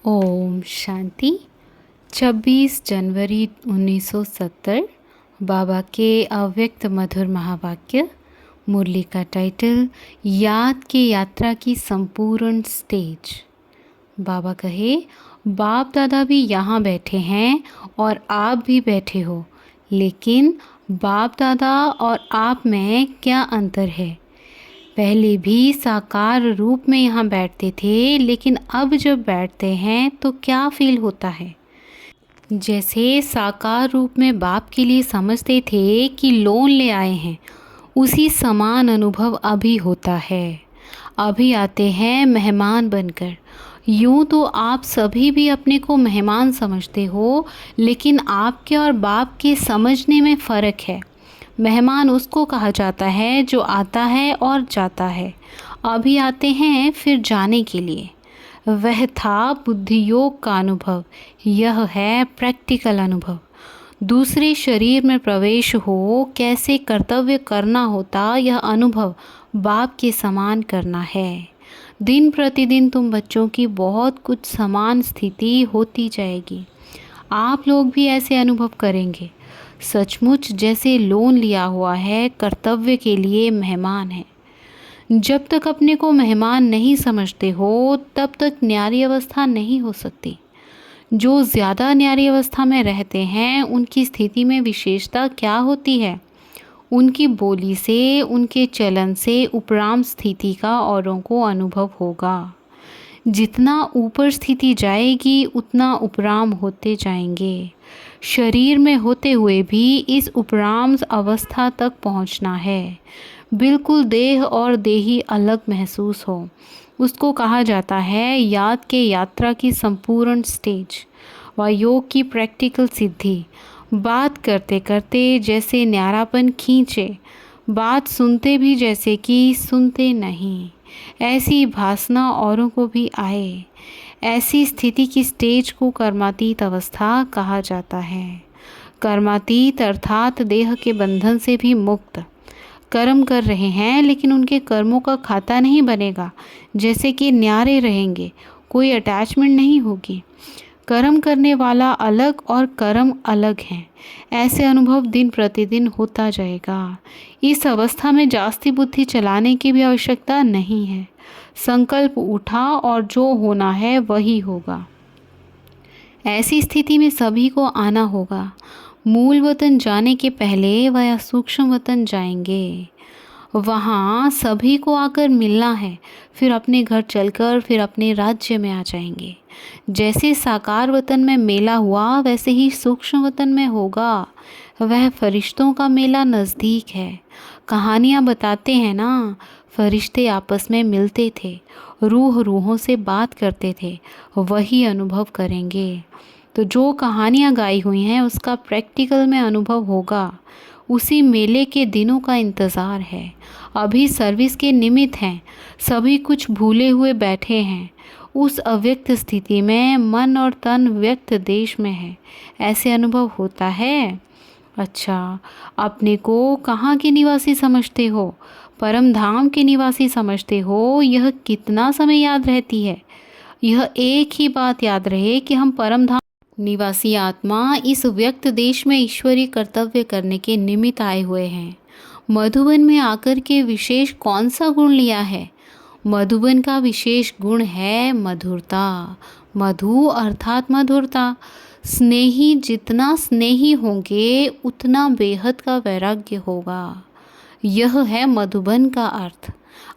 ओम शांति। 26 जनवरी 1970 बाबा के अव्यक्त मधुर महावाक्य। मुरली का टाइटल याद के यात्रा की संपूर्ण स्टेज। बाबा कहे, बाप दादा भी यहाँ बैठे हैं और आप भी बैठे हो, लेकिन बाप दादा और आप में क्या अंतर है। पहले भी साकार रूप में यहाँ बैठते थे, लेकिन अब जब बैठते हैं तो क्या फील होता है। जैसे साकार रूप में बाप के लिए समझते थे कि लोन ले आए हैं, उसी समान अनुभव अभी होता है। अभी आते हैं मेहमान बनकर। यूँ तो आप सभी भी अपने को मेहमान समझते हो, लेकिन आपके और बाप के समझने में फ़र्क है। मेहमान उसको कहा जाता है जो आता है और जाता है। अभी आते हैं फिर जाने के लिए। वह था बुद्धि योग का अनुभव, यह है प्रैक्टिकल अनुभव। दूसरे शरीर में प्रवेश हो, कैसे कर्तव्य करना होता, यह अनुभव बाप के समान करना है। दिन प्रतिदिन तुम बच्चों की बहुत कुछ समान स्थिति होती जाएगी। आप लोग भी ऐसे अनुभव करेंगे। सचमुच जैसे लोन लिया हुआ है, कर्तव्य के लिए मेहमान है। जब तक अपने को मेहमान नहीं समझते हो, तब तक न्यारी अवस्था नहीं हो सकती। जो ज़्यादा न्यारी अवस्था में रहते हैं, उनकी स्थिति में विशेषता क्या होती है। उनकी बोली से, उनके चलन से उपराम स्थिति का औरों को अनुभव होगा। जितना ऊपर स्थिति जाएगी, उतना उपराम होते जाएंगे। शरीर में होते हुए भी इस उपराम अवस्था तक पहुंचना है। बिल्कुल देह और देही अलग महसूस हो, उसको कहा जाता है याद के यात्रा की संपूर्ण स्टेज व योग की प्रैक्टिकल सिद्धि। बात करते करते जैसे न्यारापन खींचे, बात सुनते भी जैसे कि सुनते नहीं, ऐसी भासना औरों को भी आए। ऐसी स्थिति की स्टेज को कर्मातीत अवस्था कहा जाता है। कर्मातीत अर्थात देह के बंधन से भी मुक्त। कर्म कर रहे हैं, लेकिन उनके कर्मों का खाता नहीं बनेगा, जैसे कि न्यारे रहेंगे, कोई अटैचमेंट नहीं होगी। कर्म करने वाला अलग और कर्म अलग हैं। ऐसे अनुभव दिन प्रतिदिन होता जाएगा। इस अवस्था में जास्ती बुद्धि चलाने की भी आवश्यकता नहीं है। संकल्प उठा और जो होना है वही होगा। ऐसी स्थिति में सभी को आना होगा। मूल वतन जाने के पहले वह सूक्ष्म वतन जाएंगे। वहाँ सभी को आकर मिलना है, फिर अपने घर चलकर फिर अपने राज्य में आ जाएंगे। जैसे साकार वतन में मेला हुआ, वैसे ही सूक्ष्म वतन में होगा। वह फरिश्तों का मेला नज़दीक है। कहानियाँ बताते हैं ना, फरिश्ते आपस में मिलते थे, रूह रूहों से बात करते थे, वही अनुभव करेंगे। तो जो कहानियाँ गाई हुई हैं, उसका प्रैक्टिकल में अनुभव होगा। उसी मेले के दिनों का इंतज़ार है। अभी सर्विस के निमित्त हैं, सभी कुछ भूले हुए बैठे हैं। उस अव्यक्त स्थिति में मन और तन व्यक्त देश में है। ऐसे अनुभव होता है। अच्छा, अपने को कहाँ के निवासी समझते हो? परम धाम के निवासी समझते हो। यह कितना समय याद रहती है? यह एक ही बात याद रहे कि हम परम धाम निवासी आत्मा इस व्यक्त देश में ईश्वरीय कर्तव्य करने के निमित्त आए हुए हैं। मधुबन में आकर के विशेष कौन सा गुण लिया है? मधुबन का विशेष गुण है मधुरता। मधु अर्थात मधुरता। स्नेही जितना स्नेही होंगे, उतना बेहद का वैराग्य होगा। यह है मधुबन का अर्थ।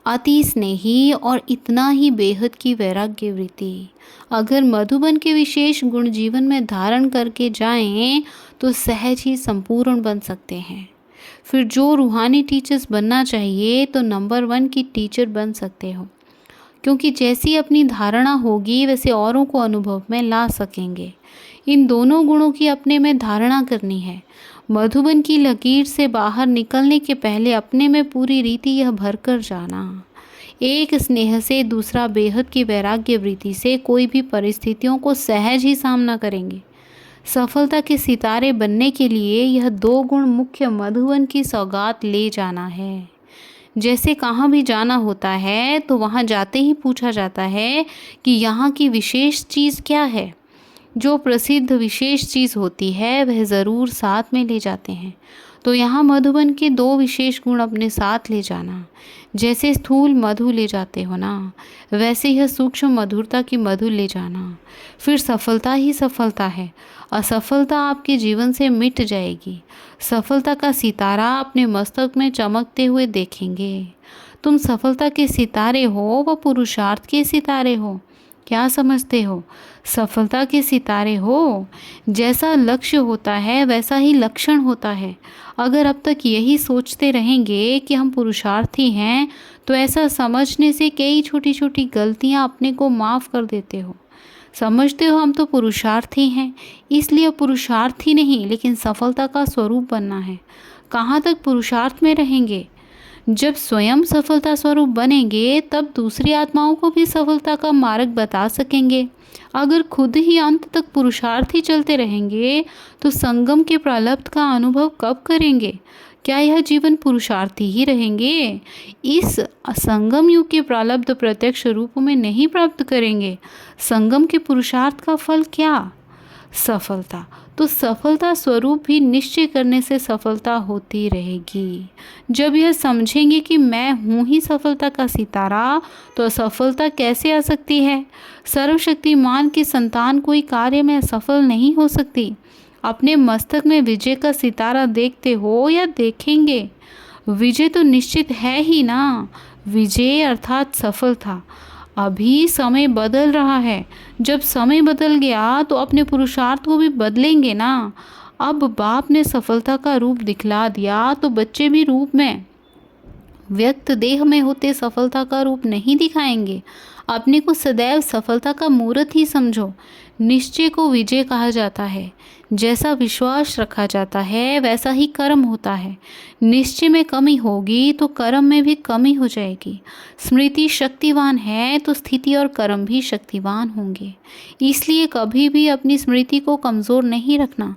अति स्नेही और इतना ही बेहद की वैराग्य वृत्ति। अगर मधुबन के विशेष गुण जीवन में धारण करके जाएं, तो सहज ही संपूर्ण बन सकते हैं। फिर जो रूहानी टीचर्स बनना चाहिए, तो नंबर 1 की टीचर बन सकते हो, क्योंकि जैसी अपनी धारणा होगी वैसे औरों को अनुभव में ला सकेंगे। इन दोनों गुणों की अपने में धारणा करनी है। मधुबन की लकीर से बाहर निकलने के पहले अपने में पूरी रीति यह भरकर जाना। एक स्नेह से, दूसरा बेहद की वैराग्य वृत्ति से कोई भी परिस्थितियों को सहज ही सामना करेंगे। सफलता के सितारे बनने के लिए यह 2 गुण मुख्य मधुबन की सौगात ले जाना है। जैसे कहाँ भी जाना होता है तो वहाँ जाते ही पूछा जाता है कि यहाँ की विशेष चीज़ क्या है। जो प्रसिद्ध विशेष चीज़ होती है वह ज़रूर साथ में ले जाते हैं। तो यहाँ मधुबन के 2 विशेष गुण अपने साथ ले जाना। जैसे स्थूल मधु ले जाते हो ना, वैसे यह सूक्ष्म मधुरता की मधु ले जाना। फिर सफलता ही सफलता है। असफलता आपके जीवन से मिट जाएगी। सफलता का सितारा अपने मस्तक में चमकते हुए देखेंगे। तुम सफलता के सितारे हो व पुरुषार्थ के सितारे हो। क्या समझते हो? सफलता के सितारे हो। जैसा लक्ष्य होता है वैसा ही लक्षण होता है। अगर अब तक यही सोचते रहेंगे कि हम पुरुषार्थी हैं तो ऐसा समझने से कई छोटी छोटी गलतियां अपने को माफ़ कर देते हो। समझते हो हम तो पुरुषार्थी हैं, इसलिए पुरुषार्थी नहीं लेकिन सफलता का स्वरूप बनना है। कहाँ तक पुरुषार्थ में रहेंगे? जब स्वयं सफलता स्वरूप बनेंगे तब दूसरी आत्माओं को भी सफलता का मार्ग बता सकेंगे। अगर खुद ही अंत तक पुरुषार्थ ही चलते रहेंगे तो संगम के प्रारब्ध का अनुभव कब करेंगे? क्या यह जीवन पुरुषार्थी ही रहेंगे? इस संगम युग के प्रारब्ध प्रत्यक्ष रूप में नहीं प्राप्त करेंगे। संगम के पुरुषार्थ का फल क्या? सफलता। तो सफलता स्वरूप भी निश्चय करने से सफलता होती रहेगी। जब यह समझेंगे कि मैं हूँ ही सफलता का सितारा तो असफलता कैसे आ सकती है? सर्वशक्तिमान की संतान कोई कार्य में असफल नहीं हो सकती। अपने मस्तक में विजय का सितारा देखते हो या देखेंगे? विजय तो निश्चित है ही ना। विजय अर्थात सफलता। अभी समय बदल रहा है। जब समय बदल गया तो अपने पुरुषार्थ को भी बदलेंगे ना। अब बाप ने सफलता का रूप दिखला दिया तो बच्चे भी रूप में व्यक्त देह में होते सफलता का रूप नहीं दिखाएंगे। अपने को सदैव सफलता का मूर्त ही समझो। निश्चय को विजय कहा जाता है। जैसा विश्वास रखा जाता है वैसा ही कर्म होता है। निश्चय में कमी होगी तो कर्म में भी कमी हो जाएगी। स्मृति शक्तिवान है तो स्थिति और कर्म भी शक्तिवान होंगे। इसलिए कभी भी अपनी स्मृति को कमज़ोर नहीं रखना।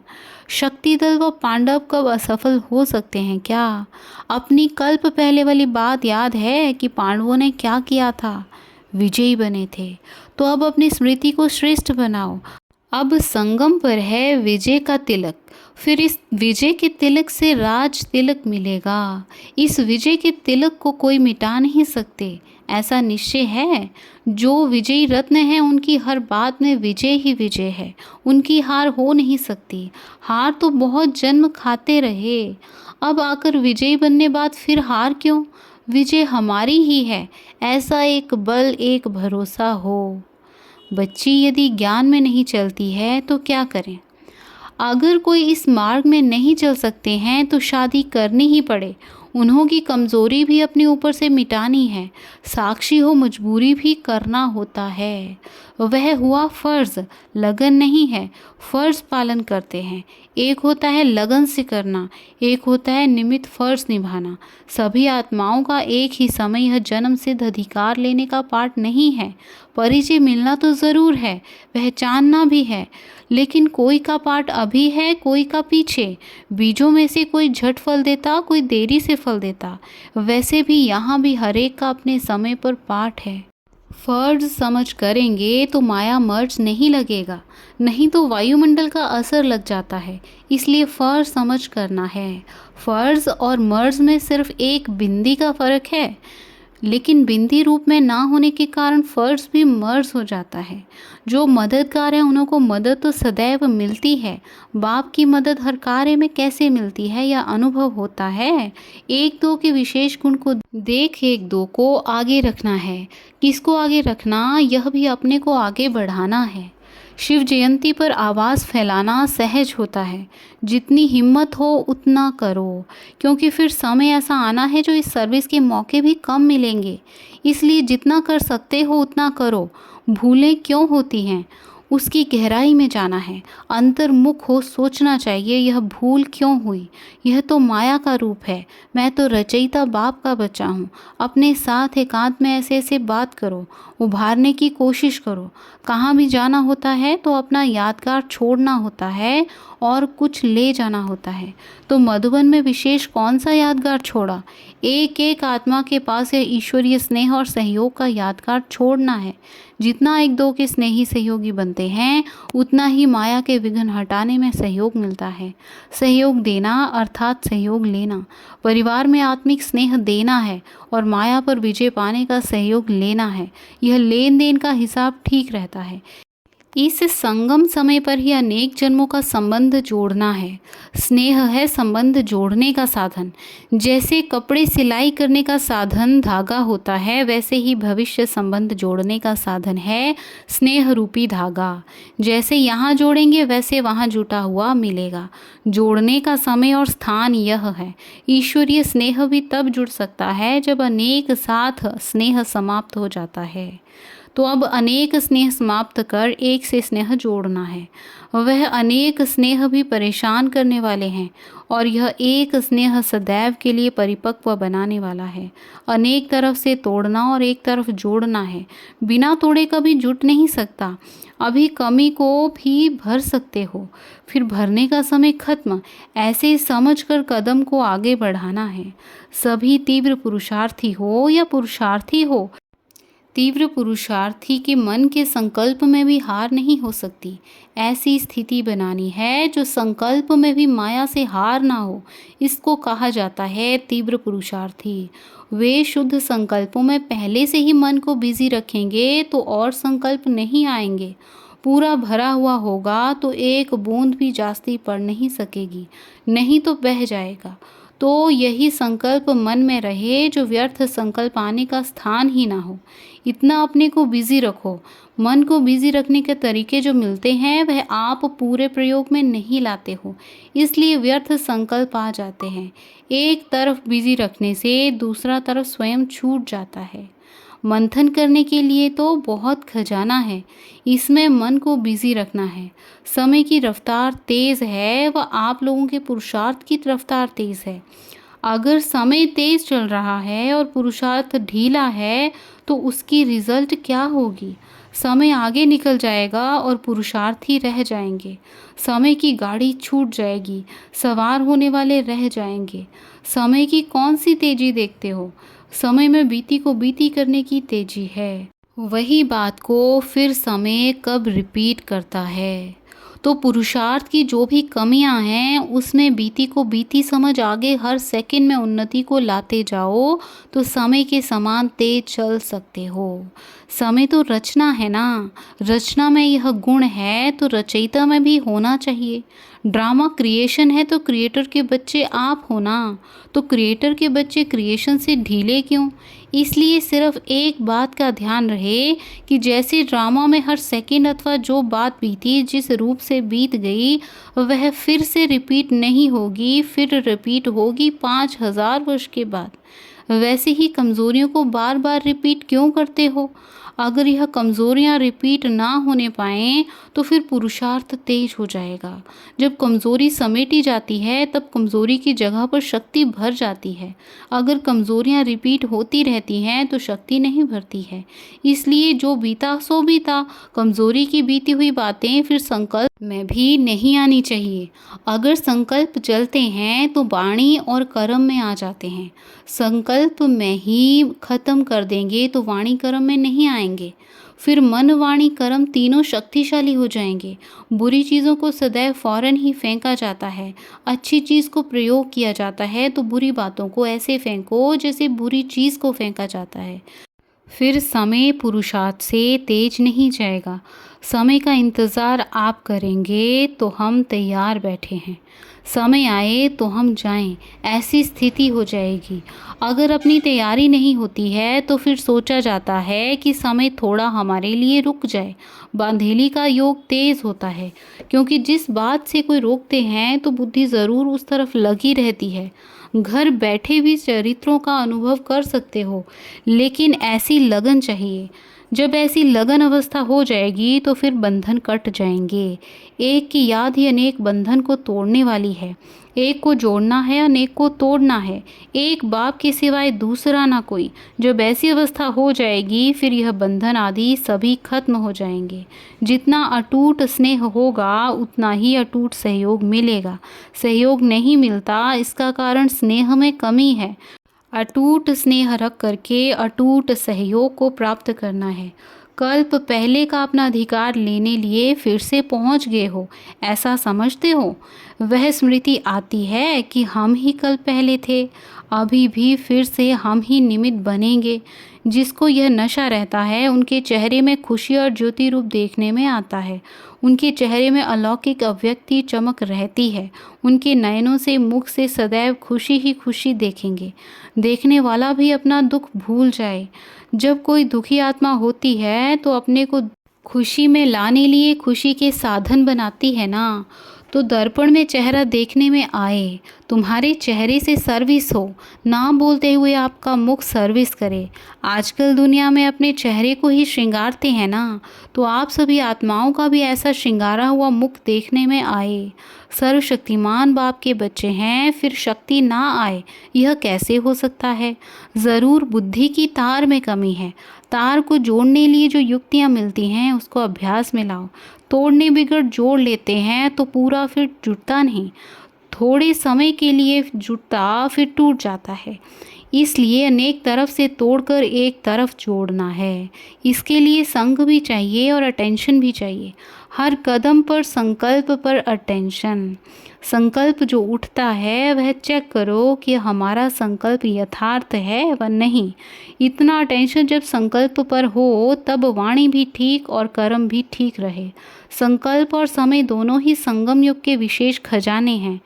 शक्ति दल व पांडव कब असफल हो सकते हैं क्या? अपनी कल्प पहले वाली बात याद है कि पांडवों ने क्या किया था? विजयी बने थे। तो अब अपनी स्मृति को श्रेष्ठ बनाओ। अब संगम पर है विजय का तिलक। फिर इस विजय के तिलक से राज तिलक मिलेगा। इस विजय के तिलक को कोई मिटा नहीं सकते, ऐसा निश्चय है। जो विजयी रत्न हैं उनकी हर बात में विजय ही विजय है। उनकी हार हो नहीं सकती। हार तो बहुत जन्म खाते रहे। अब आकर विजयी बनने बाद फिर हार क्यों? विजय हमारी ही है, ऐसा एक बल एक भरोसा हो। बच्ची यदि ज्ञान में नहीं चलती है तो क्या करें? अगर कोई इस मार्ग में नहीं चल सकते हैं तो शादी करनी ही पड़े। उन्हों की कमज़ोरी भी अपने ऊपर से मिटानी है। साक्षी हो मजबूरी भी करना होता है। वह हुआ फ़र्ज़, लगन नहीं है। फ़र्ज़ पालन करते हैं। एक होता है लगन से करना, एक होता है निमित्त फ़र्ज़ निभाना। सभी आत्माओं का एक ही समय यह जन्म सिद्ध अधिकार लेने का पाठ नहीं है। परिचय मिलना तो ज़रूर है, पहचानना भी है, लेकिन कोई का पाठ अभी है, कोई का पीछे। बीजों में से कोई झट फल देता, कोई देरी से फल देता। वैसे भी यहाँ भी हरेक का अपने समय पर पाठ है। फर्ज समझ करेंगे तो माया मर्ज नहीं लगेगा, नहीं तो वायुमंडल का असर लग जाता है। इसलिए फर्ज समझ करना है। फर्ज और मर्ज में सिर्फ एक बिंदी का फ़र्क है, लेकिन बिंदी रूप में ना होने के कारण फर्ज भी मर्ज हो जाता है। जो मददगार हैं उन्हों को मदद तो सदैव मिलती है। बाप की मदद हर कार्य में कैसे मिलती है यह अनुभव होता है। एक दो के विशेष गुण को देख एक दो को आगे रखना है। किसको आगे रखना? यह भी अपने को आगे बढ़ाना है। शिव जयंती पर आवाज़ फैलाना सहज होता है। जितनी हिम्मत हो उतना करो, क्योंकि फिर समय ऐसा आना है जो इस सर्विस के मौके भी कम मिलेंगे। इसलिए जितना कर सकते हो उतना करो। भूलें क्यों होती हैं? उसकी गहराई में जाना है, अंतर्मुख हो सोचना चाहिए, यह भूल क्यों हुई, यह तो माया का रूप है, मैं तो रचयिता बाप का बच्चा हूँ। अपने साथ एकांत में ऐसे ऐसे बात करो, उभारने की कोशिश करो। कहाँ भी जाना होता है तो अपना यादगार छोड़ना होता है और कुछ ले जाना होता है। तो मधुबन में विशेष कौन सा यादगार छोड़ा? एक एक आत्मा के पास यह ईश्वरीय स्नेह और सहयोग का यादगार छोड़ना है। जितना एक दो के स्नेही सहयोगी बनते हैं, उतना ही माया के विघ्न हटाने में सहयोग मिलता है। सहयोग देना अर्थात सहयोग लेना, परिवार में आत्मिक स्नेह देना है और माया पर विजय पाने का सहयोग लेना है। यह लेन देन का हिसाब ठीक रहता है। इस संगम समय पर ही अनेक जन्मों का संबंध जोड़ना है। स्नेह है संबंध जोड़ने का साधन। जैसे कपड़े सिलाई करने का साधन धागा होता है, वैसे ही भविष्य संबंध जोड़ने का साधन है स्नेह रूपी धागा। जैसे यहाँ जोड़ेंगे वैसे वहाँ जुटा हुआ मिलेगा। जोड़ने का समय और स्थान यह है। ईश्वरीय स्नेह भी तब जुड़ सकता है जब अनेक साथ स्नेह समाप्त हो जाता है। तो अब अनेक स्नेह समाप्त कर एक से स्नेह जोड़ना है। वह अनेक स्नेह भी परेशान करने वाले हैं और यह एक स्नेह सदैव के लिए परिपक्व बनाने वाला है। अनेक तरफ से तोड़ना और एक तरफ जोड़ना है। बिना तोड़े कभी जुट नहीं सकता। अभी कमी को भी भर सकते हो, फिर भरने का समय खत्म, ऐसे समझकर कदम को आगे बढ़ाना है। सभी तीव्र पुरुषार्थी हो या पुरुषार्थी हो, तीव्र पुरुषार्थी के मन के संकल्प में भी हार नहीं हो सकती। ऐसी स्थिति बनानी है जो संकल्प में भी माया से हार ना हो। इसको कहा जाता है तीव्र पुरुषार्थी। वे शुद्ध संकल्पों में पहले से ही मन को बिजी रखेंगे तो और संकल्प नहीं आएंगे। पूरा भरा हुआ होगा तो एक बूंद भी जास्ती पड़ नहीं सकेगी, नहीं तो बह जाएगा। तो यही संकल्प मन में रहे जो व्यर्थ संकल्प आने का स्थान ही ना हो। इतना अपने को बिजी रखो। मन को बिजी रखने के तरीके जो मिलते हैं वह आप पूरे प्रयोग में नहीं लाते हो, इसलिए व्यर्थ संकल्प आ जाते हैं। एक तरफ बिजी रखने से दूसरा तरफ स्वयं छूट जाता है। मंथन करने के लिए तो बहुत खजाना है, इसमें मन को बिजी रखना है। समय की रफ्तार तेज़ है व आप लोगों के पुरुषार्थ की रफ्तार तेज़ है। अगर समय तेज चल रहा है और पुरुषार्थ ढीला है तो उसकी रिजल्ट क्या होगी? समय आगे निकल जाएगा और पुरुषार्थी रह जाएंगे। समय की गाड़ी छूट जाएगी, सवार होने वाले रह जाएंगे। समय की कौन सी तेजी देखते हो? समय में बीती को बीती करने की तेजी है। वही बात को फिर समय कब रिपीट करता है। तो पुरुषार्थ की जो भी कमियां हैं उसमें बीती को बीती समझ आगे हर सेकंड में उन्नति को लाते जाओ तो समय के समान तेज चल सकते हो। समय तो रचना है ना, रचना में यह गुण है तो रचयिता में भी होना चाहिए। ड्रामा क्रिएशन है तो क्रिएटर के बच्चे आप हो ना, तो क्रिएटर के बच्चे क्रिएशन से ढीले क्यों? इसलिए सिर्फ एक बात का ध्यान रहे कि जैसे ड्रामा में हर सेकंड अथवा जो बात बीती जिस रूप से बीत गई वह फिर से रिपीट नहीं होगी, फिर रिपीट होगी 5000 वर्ष के बाद। वैसे ही कमज़ोरियों को बार बार रिपीट क्यों करते हो? अगर यह कमज़ोरियाँ रिपीट ना होने पाएँ तो फिर पुरुषार्थ तेज हो जाएगा। जब कमज़ोरी समेटी जाती है तब कमज़ोरी की जगह पर शक्ति भर जाती है। अगर कमज़ोरियाँ रिपीट होती रहती हैं तो शक्ति नहीं भरती है। इसलिए जो बीता सो बीता, कमज़ोरी की बीती हुई बातें फिर संकल्प में भी नहीं आनी चाहिए। अगर संकल्प चलते हैं तो वाणी और कर्म में आ जाते हैं। संकल्प में ही खत्म कर देंगे तो वाणी कर्म में नहीं आएंगे। फिर मन वाणी कर्म तीनों शक्तिशाली हो जाएंगे। बुरी चीज़ों को सदैव फौरन ही फेंका जाता है, अच्छी चीज़ को प्रयोग किया जाता है। तो बुरी बातों को ऐसे फेंको जैसे बुरी चीज़ को फेंका जाता है। फिर समय पुरुषार्थ से तेज नहीं जाएगा। समय का इंतज़ार आप करेंगे तो हम तैयार बैठे हैं, समय आए तो हम जाएं, ऐसी स्थिति हो जाएगी। अगर अपनी तैयारी नहीं होती है तो फिर सोचा जाता है कि समय थोड़ा हमारे लिए रुक जाए। बांधेली का योग तेज़ होता है, क्योंकि जिस बात से कोई रोकते हैं तो बुद्धि ज़रूर उस तरफ लगी रहती है। घर बैठे भी चरित्रों का अनुभव कर सकते हो, लेकिन ऐसी लगन चाहिए। जब ऐसी लगन अवस्था हो जाएगी तो फिर बंधन कट जाएंगे। एक की याद ही अनेक बंधन को तोड़ने वाली है। एक को जोड़ना है, अनेक को तोड़ना है। एक बाप के सिवाय दूसरा ना कोई। जब ऐसी अवस्था हो जाएगी फिर यह बंधन आदि सभी खत्म हो जाएंगे। जितना अटूट स्नेह होगा उतना ही अटूट सहयोग मिलेगा। सहयोग नहीं मिलता, इसका कारण स्नेह में कमी है। अटूट स्नेह रख करके अटूट सहयोग को प्राप्त करना है। कल्प पहले का अपना अधिकार लेने लिए फिर से पहुंच गए हो, ऐसा समझते हो। वह स्मृति आती है कि हम ही कल पहले थे, अभी भी फिर से हम ही निमित्त बनेंगे। जिसको यह नशा रहता है उनके चेहरे में खुशी और ज्योति रूप देखने में आता है। उनके चेहरे में अलौकिक अव्यक्ति चमक रहती है। उनके नयनों से, मुख से सदैव खुशी ही खुशी देखेंगे। देखने वाला भी अपना दुख भूल जाए। जब कोई दुखी आत्मा होती है तो अपने को खुशी में लाने लिए खुशी के साधन बनाती है ना, तो दर्पण में चेहरा देखने में आए, तुम्हारे चेहरे से सर्विस हो, ना बोलते हुए आपका मुख सर्विस करे। आजकल दुनिया में अपने चेहरे को ही श्रृंगारते हैं ना, तो आप सभी आत्माओं का भी ऐसा श्रृंगारा हुआ मुख देखने में आए। सर्वशक्तिमान बाप के बच्चे हैं, फिर शक्ति ना आए यह कैसे हो सकता है? ज़रूर बुद्धि की तार में कमी है। तार को जोड़ने लिए जो युक्तियाँ मिलती हैं उसको अभ्यास में लाओ। तोड़ने बिगड़ जोड़ लेते हैं तो पूरा फिर जुड़ता नहीं। थोड़े समय के लिए जुड़ता फिर टूट जाता है। इसलिए अनेक तरफ से तोड़कर एक तरफ जोड़ना है। इसके लिए संग भी चाहिए और अटेंशन भी चाहिए। हर कदम पर संकल्प पर अटेंशन। संकल्प जो उठता है वह चेक करो कि हमारा संकल्प यथार्थ है व नहीं। इतना अटेंशन जब संकल्प पर हो तब वाणी भी ठीक और कर्म भी ठीक रहे। संकल्प और समय दोनों ही संगम युग के विशेष खजाने हैं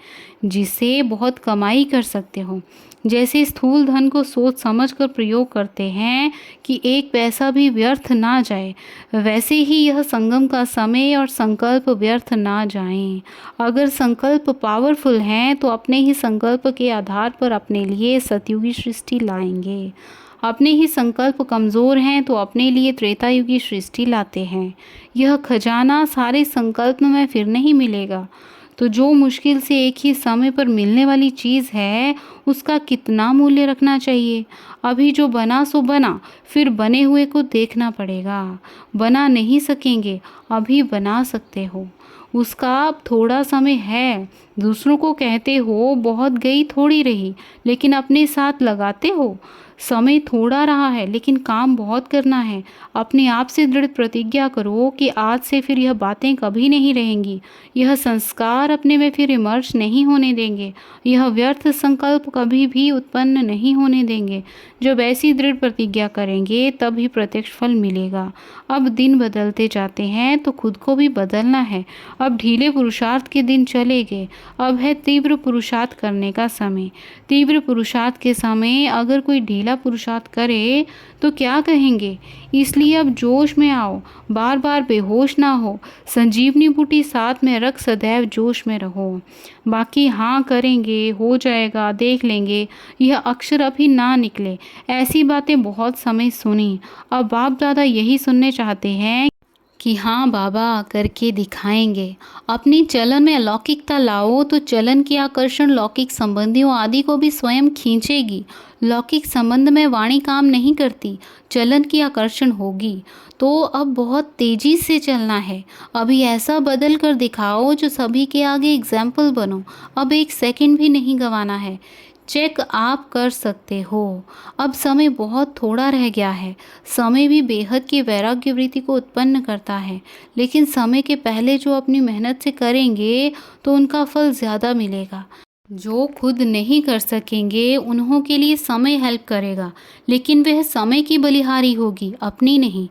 जिससे बहुत कमाई कर सकते हो। जैसे स्थूल धन को सोच समझ कर प्रयोग करते हैं कि एक पैसा भी व्यर्थ ना जाए, वैसे ही यह संगम का समय और संकल्प व्यर्थ ना जाएं। अगर संकल्प पावरफुल हैं तो अपने ही संकल्प के आधार पर अपने लिए सतयुगी सृष्टि लाएंगे। अपने ही संकल्प कमज़ोर हैं तो अपने लिए त्रेतायुगी सृष्टि लाते हैं। यह खजाना सारे संकल्प में फिर नहीं मिलेगा। तो जो मुश्किल से एक ही समय पर मिलने वाली चीज़ है उसका कितना मूल्य रखना चाहिए। अभी जो बना सो बना, फिर बने हुए को देखना पड़ेगा। बना नहीं सकेंगे, अभी बना सकते हो। उसका अब थोड़ा समय है। दूसरों को कहते हो बहुत गई थोड़ी रही, लेकिन अपने साथ लगाते हो। समय थोड़ा रहा है लेकिन काम बहुत करना है। अपने आप से दृढ़ प्रतिज्ञा करो कि आज से फिर यह बातें कभी नहीं रहेंगी। यह संस्कार अपने में फिर इमर्ज नहीं होने देंगे। यह व्यर्थ संकल्प कभी भी उत्पन्न नहीं होने देंगे। जब ऐसी दृढ़ प्रतिज्ञा करेंगे तब ही प्रत्यक्ष फल मिलेगा। अब दिन बदलते जाते हैं तो खुद को भी बदलना है। अब ढीले पुरुषार्थ के दिन चले गए, अब है तीव्र पुरुषार्थ करने का समय। तीव्र पुरुषार्थ के समय अगर कोई ढीला पुरुषार्थ करे तो क्या कहेंगे? इसलिए अब जोश में आओ, बार बार बेहोश ना हो। संजीवनी बूटी साथ में रख सदैव जोश में रहो। बाकी हाँ करेंगे, हो जाएगा, देख लेंगे, यह अक्षर अभी ना निकले, ऐसी बातें बहुत समय सुनी। अब बाप दादा यही सुनने चाहते हैं कि हाँ बाबा करके दिखाएंगे। अपनी चलन में अलौकिकता लाओ तो चलन की आकर्षण लौकिक संबंधियों आदि को भी स्वयं खींचेगी। लौकिक संबंध में वाणी काम नहीं करती, चलन की आकर्षण होगी। तो अब बहुत तेजी से चलना है। अभी ऐसा बदल कर दिखाओ जो सभी के आगे एग्जाम्पल बनो। अब एक सेकंड भी नहीं गंवाना है। चेक आप कर सकते हो। अब समय बहुत थोड़ा रह गया है। समय भी बेहद की वैराग्य वृत्ति को उत्पन्न करता है, लेकिन समय के पहले जो अपनी मेहनत से करेंगे तो उनका फल ज़्यादा मिलेगा। जो खुद नहीं कर सकेंगे उन्हों के लिए समय हेल्प करेगा, लेकिन वह समय की बलिहारी होगी, अपनी नहीं।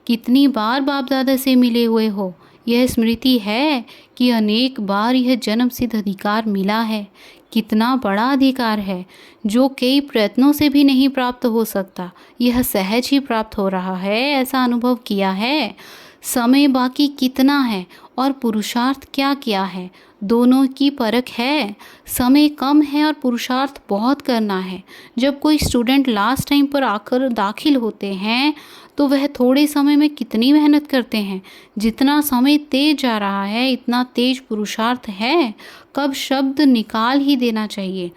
कितनी बार बाप दादा से मिले हुए हो, यह स्मृति है कि अनेक बार यह जन्म सिद्ध अधिकार मिला है। कितना बड़ा अधिकार है जो कई प्रयत्नों से भी नहीं प्राप्त हो सकता, यह सहज ही प्राप्त हो रहा है, ऐसा अनुभव किया है। समय बाकी कितना है और पुरुषार्थ क्या किया है, दोनों की परख है। समय कम है और पुरुषार्थ बहुत करना है। जब कोई स्टूडेंट लास्ट टाइम पर आकर दाखिल होते हैं तो वह थोड़े समय में कितनी मेहनत करते हैं। जितना समय तेज जा रहा है इतना तेज पुरुषार्थ है। कब शब्द निकाल ही देना चाहिए।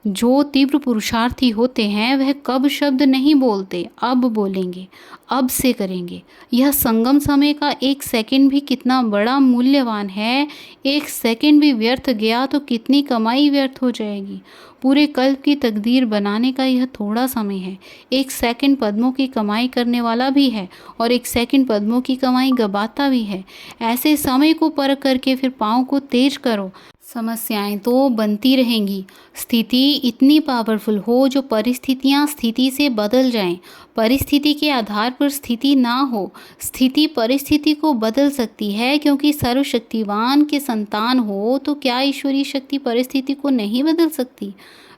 जो तीव्र पुरुषार्थी होते हैं वह कब शब्द नहीं बोलते, अब बोलेंगे, अब से करेंगे। यह संगम समय का एक सेकंड भी कितना बड़ा मूल्यवान है। एक सेकंड भी व्यर्थ गया तो कितनी कमाई व्यर्थ हो जाएगी। पूरे कल्प की तकदीर बनाने का यह थोड़ा समय है। एक सेकंड पद्मों की कमाई करने वाला भी है और एक सेकंड पद्मों की कमाई गबाता भी है। ऐसे समय को परख करके फिर पाँव को तेज करो। समस्याएं तो बनती रहेंगी। स्थिति इतनी पावरफुल हो जो परिस्थितियां स्थिति से बदल जाएं। परिस्थिति के आधार पर स्थिति ना हो। स्थिति परिस्थिति को बदल सकती है, क्योंकि सर्वशक्तिवान के संतान हो तो क्या ईश्वरीय शक्ति परिस्थिति को नहीं बदल सकती।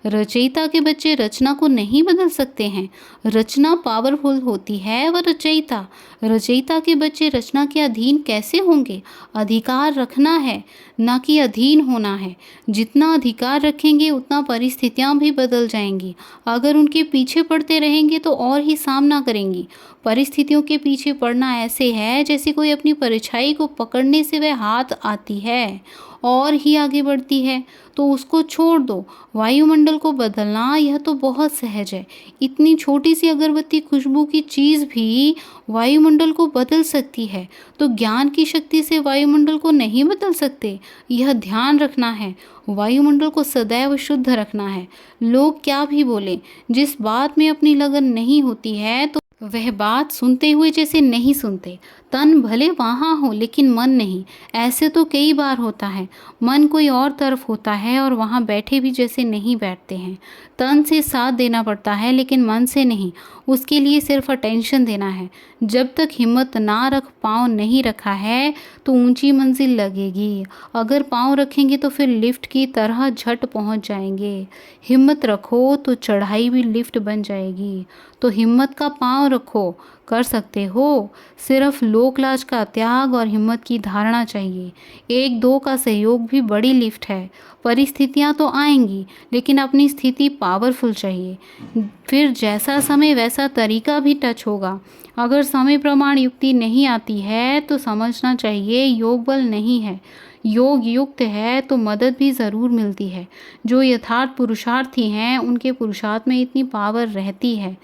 रचयिता के बच्चे रचना को नहीं बदल सकते हैं। रचना पावरफुल होती है वह रचयिता। रचयिता के बच्चे रचना के अधीन कैसे होंगे। अधिकार रखना है, ना कि अधीन होना है। जितना अधिकार रखेंगे उतना परिस्थितियां भी बदल जाएंगी। अगर उनके पीछे पड़ते रहेंगे तो और ही सामना करेंगी। परिस्थितियों के पीछे पड़ना ऐसे है जैसे कोई अपनी परछाई को पकड़ने से वह हाथ आती है और ही आगे बढ़ती है, तो उसको छोड़ दो। वायुमंडल को बदलना यह तो बहुत सहज है। इतनी छोटी सी अगरबत्ती खुशबू की चीज़ भी वायुमंडल को बदल सकती है, तो ज्ञान की शक्ति से वायुमंडल को नहीं बदल सकते। यह ध्यान रखना है। वायुमंडल को सदैव शुद्ध रखना है। लोग क्या भी बोले, जिस बात में अपनी लगन नहीं होती है तो वह बात सुनते हुए जैसे नहीं सुनते। तन भले वहाँ हो लेकिन मन नहीं। ऐसे तो कई बार होता है। मन कोई और तरफ होता है और वहाँ बैठे भी जैसे नहीं बैठते हैं। तन से साथ देना पड़ता है लेकिन मन से नहीं। उसके लिए सिर्फ अटेंशन देना है। जब तक हिम्मत ना रख पाँव नहीं रखा है तो ऊंची मंजिल लगेगी। अगर पाँव रखेंगे तो फिर लिफ्ट की तरह झट पहुंच जाएंगे। हिम्मत रखो तो चढ़ाई भी लिफ्ट बन जाएगी। तो हिम्मत का पाँव रखो। कर सकते हो। सिर्फ लोकलाज का त्याग और हिम्मत की धारणा चाहिए। एक दो का सहयोग भी बड़ी लिफ्ट है। परिस्थितियां तो आएंगी लेकिन अपनी स्थिति पावरफुल चाहिए। फिर जैसा समय वैसा तरीका भी टच होगा। अगर समय प्रमाण युक्ति नहीं आती है तो समझना चाहिए योग बल नहीं है। योग युक्त है तो मदद भी ज़रूर मिलती है। जो यथार्थ पुरुषार्थी हैं उनके पुरुषार्थ में इतनी पावर रहती है।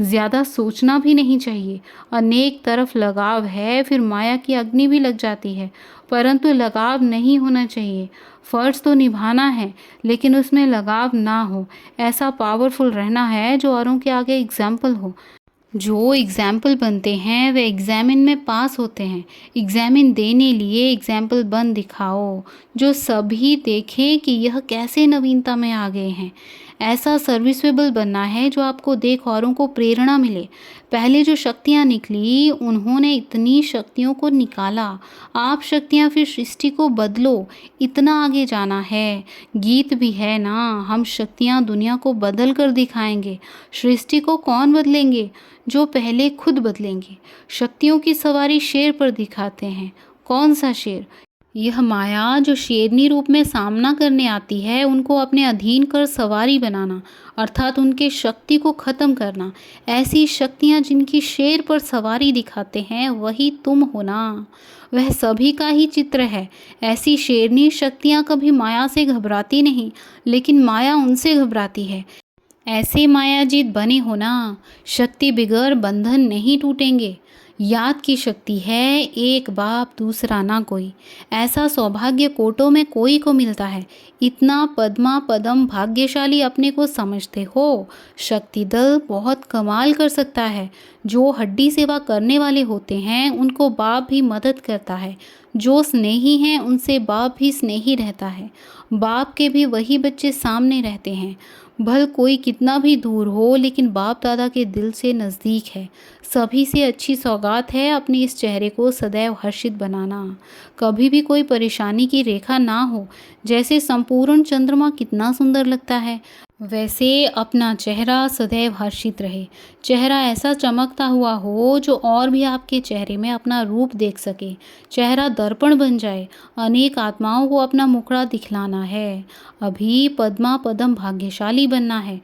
ज़्यादा सोचना भी नहीं चाहिए। अनेक तरफ लगाव है, फिर माया की अग्नि भी लग जाती है, परंतु लगाव नहीं होना चाहिए। फ़र्ज तो निभाना है लेकिन उसमें लगाव ना हो। ऐसा पावरफुल रहना है जो औरों के आगे एग्जाम्पल हो। जो एग्जाम्पल बनते हैं वे एग्जामिन में पास होते हैं। एग्जामिन देने लिए एग्जाम्पल बन दिखाओ जो सभी देखें कि यह कैसे नवीनता में आ गए हैं। ऐसा सर्विसेबल बनना है जो आपको देख औरों को प्रेरणा मिले। पहले जो शक्तियाँ निकली उन्होंने इतनी शक्तियों को निकाला। आप शक्तियाँ फिर सृष्टि को बदलो। इतना आगे जाना है। गीत भी है ना, हम शक्तियाँ दुनिया को बदल कर दिखाएंगे। सृष्टि को कौन बदलेंगे, जो पहले खुद बदलेंगे। शक्तियों की सवारी शेर पर दिखाते हैं। कौन सा शेर। यह माया जो शेरनी रूप में सामना करने आती है उनको अपने अधीन कर सवारी बनाना, अर्थात उनके शक्ति को खत्म करना। ऐसी शक्तियाँ जिनकी शेर पर सवारी दिखाते हैं वही तुम हो ना। वह सभी का ही चित्र है। ऐसी शेरनी शक्तियाँ कभी माया से घबराती नहीं लेकिन माया उनसे घबराती है। ऐसे मायाजीत बने हो ना। शक्ति बिगड़ बंधन नहीं टूटेंगे। याद की शक्ति है, एक बाप दूसरा ना कोई। ऐसा सौभाग्य कोटों में कोई को मिलता है। इतना पद्मा पदम भाग्यशाली अपने को समझते हो। शक्ति दल बहुत कमाल कर सकता है। जो हड्डी सेवा करने वाले होते हैं उनको बाप भी मदद करता है। जो स्नेही हैं उनसे बाप भी स्नेही रहता है। बाप के भी वही बच्चे सामने रहते हैं। भल कोई कितना भी दूर हो लेकिन बाप दादा के दिल से नज़दीक है। सभी से अच्छी सौगात है अपने इस चेहरे को सदैव हर्षित बनाना। कभी भी कोई परेशानी की रेखा ना हो। जैसे संपूर्ण चंद्रमा कितना सुंदर लगता है वैसे अपना चेहरा सदैव हर्षित रहे। चेहरा ऐसा चमकता हुआ हो जो और भी आपके चेहरे में अपना रूप देख सके। चेहरा दर्पण बन जाए। अनेक आत्माओं को अपना मुखड़ा दिखलाना है। अभी पद्मा पदम भाग्यशाली बनना है।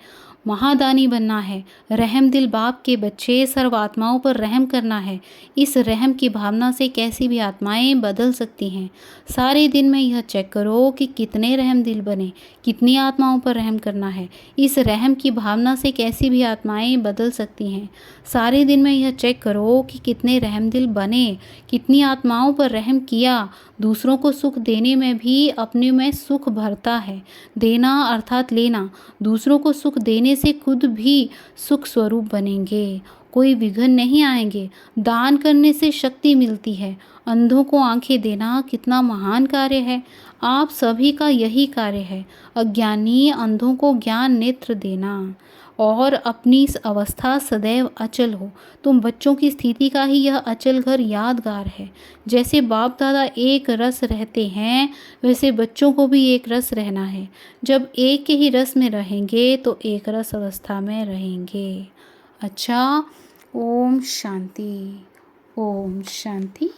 महादानी बनना है, रहम दिल बाप के बच्चे सर्व आत्माओं पर रहम करना है। इस रहम की भावना से कैसी भी आत्माएं बदल सकती हैं। सारे दिन में यह चेक करो कि कितने रहम दिल बने, कितनी आत्माओं पर रहम करना है। इस रहम की भावना से कैसी भी आत्माएं बदल सकती हैं। सारे दिन में यह चेक करो कि कितने रहम दिल बने, कितनी आत्माओं पर रहम किया। दूसरों को सुख देने में भी अपने में सुख भरता है। देना अर्थात लेना। दूसरों को सुख देने से खुद भी सुख स्वरूप बनेंगे, कोई विघ्न नहीं आएंगे। दान करने से शक्ति मिलती है। अंधों को आंखें देना कितना महान कार्य है। आप सभी का यही कार्य है। अज्ञानी अंधों को ज्ञान नेत्र देना। और अपनी इस अवस्था सदैव अचल हो। तुम बच्चों की स्थिति का ही यह अचल घर यादगार है। जैसे बाप दादा एक रस रहते हैं, वैसे बच्चों को भी एक रस रहना है। जब एक के ही रस में रहेंगे तो एक रस अवस्था में रहेंगे। अच्छा, ओम शांति, ओम शांति।